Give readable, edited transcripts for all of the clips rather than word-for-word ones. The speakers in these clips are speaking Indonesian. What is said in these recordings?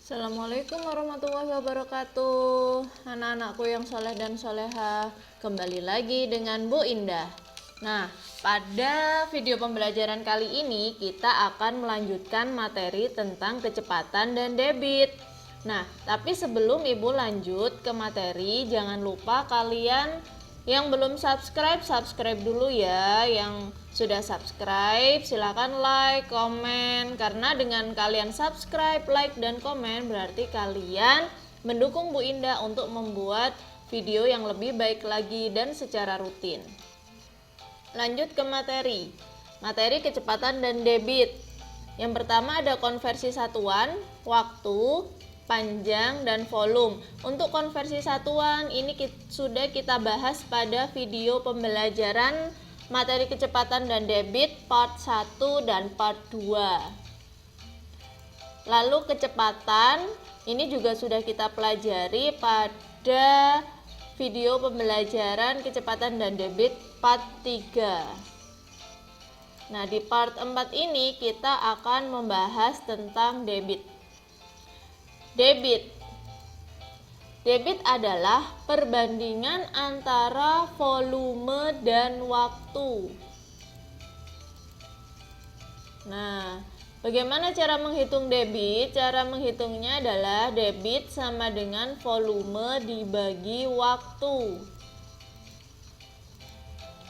Assalamualaikum warahmatullahi wabarakatuh. Anak-anakku yang soleh dan soleha, kembali lagi dengan Bu Indah. Nah, pada video pembelajaran kali ini kita akan melanjutkan materi tentang kecepatan dan debit. Nah, tapi sebelum Ibu lanjut ke materi, jangan lupa kalian yang belum subscribe, subscribe dulu ya. Yang sudah subscribe, silakan like, komen. Karena dengan kalian subscribe, like, dan komen berarti kalian mendukung Bu Indah untuk membuat video yang lebih baik lagi dan secara rutin. Lanjut ke materi. Materi kecepatan dan debit. Yang pertama ada konversi satuan, waktu, panjang, dan volume. Untuk konversi satuan ini sudah kita bahas pada video pembelajaran materi kecepatan dan debit part 1 dan part 2. Lalu kecepatan ini juga sudah kita pelajari pada video pembelajaran kecepatan dan debit part 3. Nah, di part 4 ini kita akan membahas tentang debit. Debit adalah perbandingan antara volume dan waktu. Nah, bagaimana cara menghitung debit? Cara menghitungnya adalah debit sama dengan volume dibagi waktu.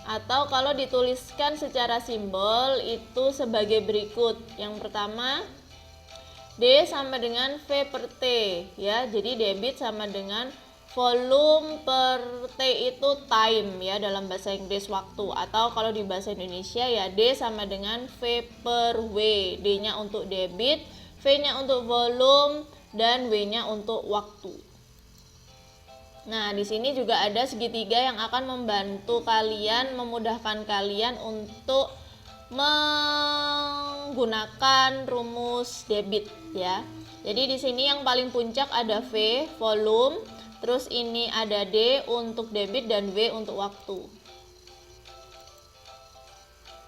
Atau kalau dituliskan secara simbol itu sebagai berikut. Yang pertama, D sama dengan V per T ya. Jadi debit sama dengan volume per T itu time ya dalam bahasa Inggris waktu, atau kalau di bahasa Indonesia ya D sama dengan V per W. D-nya untuk debit, V-nya untuk volume, dan W-nya untuk waktu. Nah, di sini juga ada segitiga yang akan membantu kalian, memudahkan kalian untuk menggunakan rumus debit ya. Jadi di sini yang paling puncak ada V, volume, terus ini ada D untuk debit dan W untuk waktu.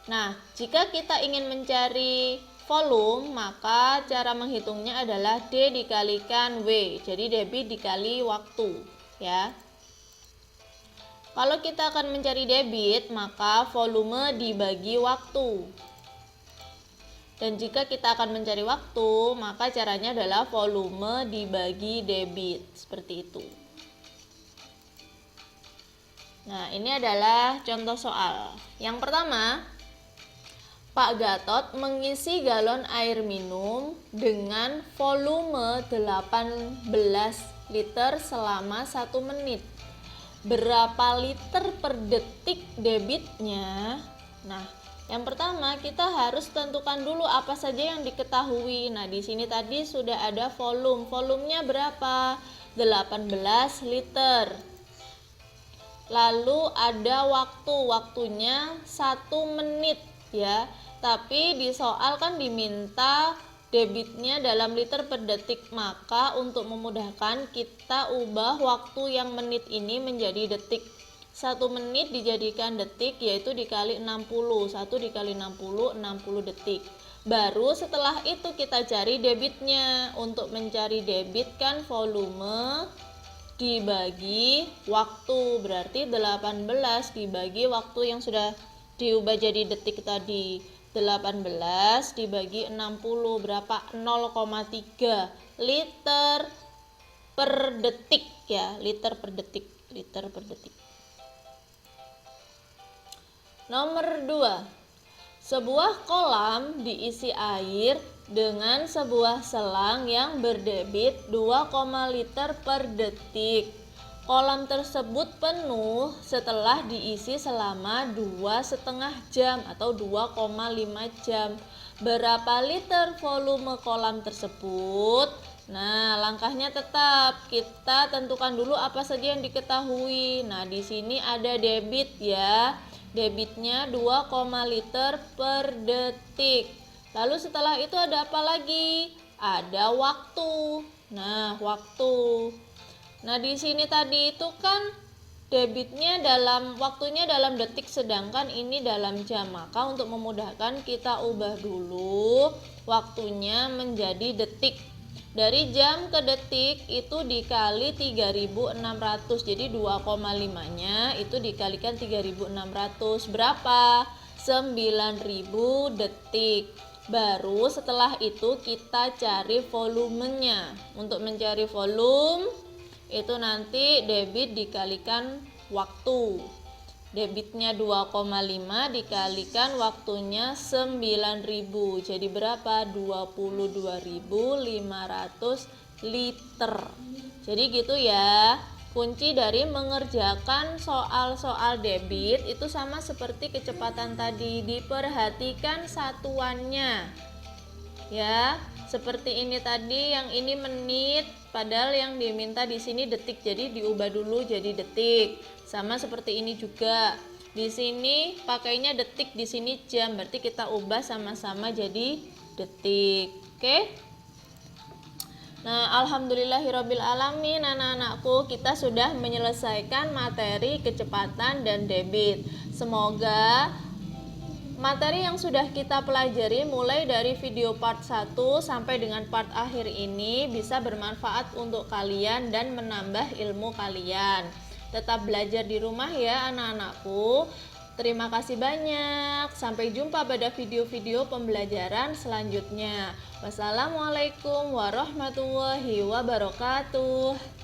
Nah, jika kita ingin mencari volume, maka cara menghitungnya adalah D dikalikan W. Jadi debit dikali waktu ya. Kalau kita akan mencari debit, maka volume dibagi waktu. Dan jika kita akan mencari waktu, maka caranya adalah volume dibagi debit. Seperti itu. Nah, ini adalah contoh soal. Yang pertama, Pak Gatot mengisi galon air minum dengan volume 18 liter selama 1 menit. Berapa liter per detik debitnya? Nah, yang pertama kita harus tentukan dulu apa saja yang diketahui. Nah, di sini tadi sudah ada volume. Volumenya berapa? 18 liter. Lalu ada waktu. Waktunya 1 menit ya. Tapi di soal kan diminta debitnya dalam liter per detik, maka untuk memudahkan kita ubah waktu yang menit ini menjadi detik. 1 menit dijadikan detik yaitu dikali 60. 1 dikali 60 detik. Baru setelah itu kita cari debitnya. Untuk mencari debit kan volume dibagi waktu, berarti 18 dibagi waktu yang sudah diubah jadi detik tadi. 18 dibagi 60 berapa? 0,3 liter per detik ya, liter per detik. Nomor 2. Sebuah kolam diisi air dengan sebuah selang yang berdebit 2, liter per detik. Kolam tersebut penuh setelah diisi selama 2,5 jam atau 2,5 jam. Berapa liter volume kolam tersebut? Nah, langkahnya tetap kita tentukan dulu apa saja yang diketahui. Nah, di sini ada debit ya. Debitnya 2, liter per detik. Lalu setelah itu ada apa lagi? Ada waktu. Nah, waktu. Nah, di sini tadi itu kan debitnya waktunya dalam detik, sedangkan ini dalam jam. Maka untuk memudahkan kita ubah dulu waktunya menjadi detik. Dari jam ke detik itu dikali 3600. Jadi 2,5-nya itu dikalikan 3600. Berapa? 9000 detik. Baru setelah itu kita cari volumenya. Untuk mencari volume itu nanti debit dikalikan waktu. Debitnya 2,5 dikalikan waktunya 9000. Jadi berapa? 22.500 liter. Jadi gitu ya. Kunci dari mengerjakan soal-soal debit itu sama seperti kecepatan tadi, diperhatikan satuannya. Ya, seperti ini tadi, yang ini menit, padahal yang diminta di sini detik, jadi diubah dulu jadi detik. Sama seperti ini juga. Di sini pakainya detik, di sini jam, berarti kita ubah sama-sama jadi detik. Oke? Nah, alhamdulillahirabbil alamin anak-anakku, kita sudah menyelesaikan materi kecepatan dan debit. Semoga materi yang sudah kita pelajari mulai dari video part 1 sampai dengan part akhir ini bisa bermanfaat untuk kalian dan menambah ilmu kalian. Tetap belajar di rumah ya anak-anakku. Terima kasih banyak. Sampai jumpa pada video-video pembelajaran selanjutnya. Wassalamualaikum warahmatullahi wabarakatuh.